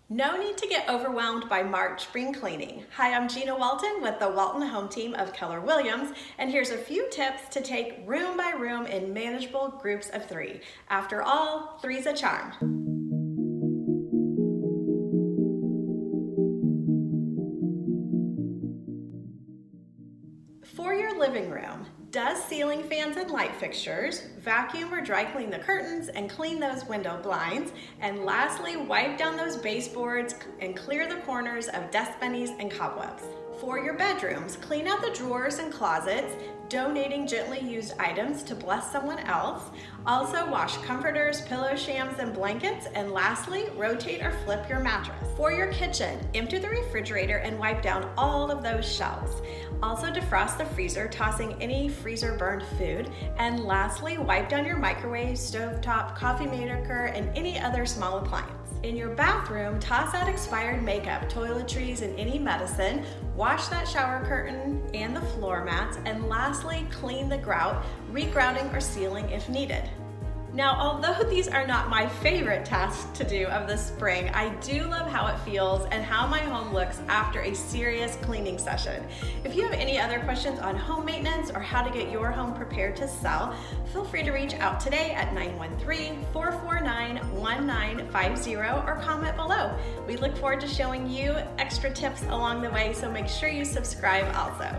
No need to get overwhelmed by March spring cleaning. Hi, I'm Gina Walton with the Walton Home Team of Keller Williams, and here's a few tips to take room by room in manageable groups of 3. After all, 3's a charm. For your living room, dust ceiling fans and light fixtures, vacuum or dry clean the curtains and clean those window blinds, and lastly, wipe down those baseboards and clear the corners of dust bunnies and cobwebs. For your bedrooms, clean out the drawers and closets, donating gently used items to bless someone else. Also wash comforters, pillow shams, and blankets. And lastly, rotate or flip your mattress. For your kitchen, empty the refrigerator and wipe down all of those shelves. Also defrost the freezer, tossing any freezer burned food. And lastly, wipe down your microwave, stovetop, coffeemaker, and any other small appliance. In your bathroom, toss out expired makeup, toiletries, and any medicine. Wash that shower curtain and the floor mats, and lastly, clean the grout, regrouting or sealing if needed. Now, although these are not my favorite tasks to do of the spring, I do love how it feels and how my home looks after a serious cleaning session. If you have any other questions on home maintenance or how to get your home prepared to sell, feel free to reach out today at 913-449-1950 or comment below. We look forward to showing you extra tips along the way, so make sure you subscribe also.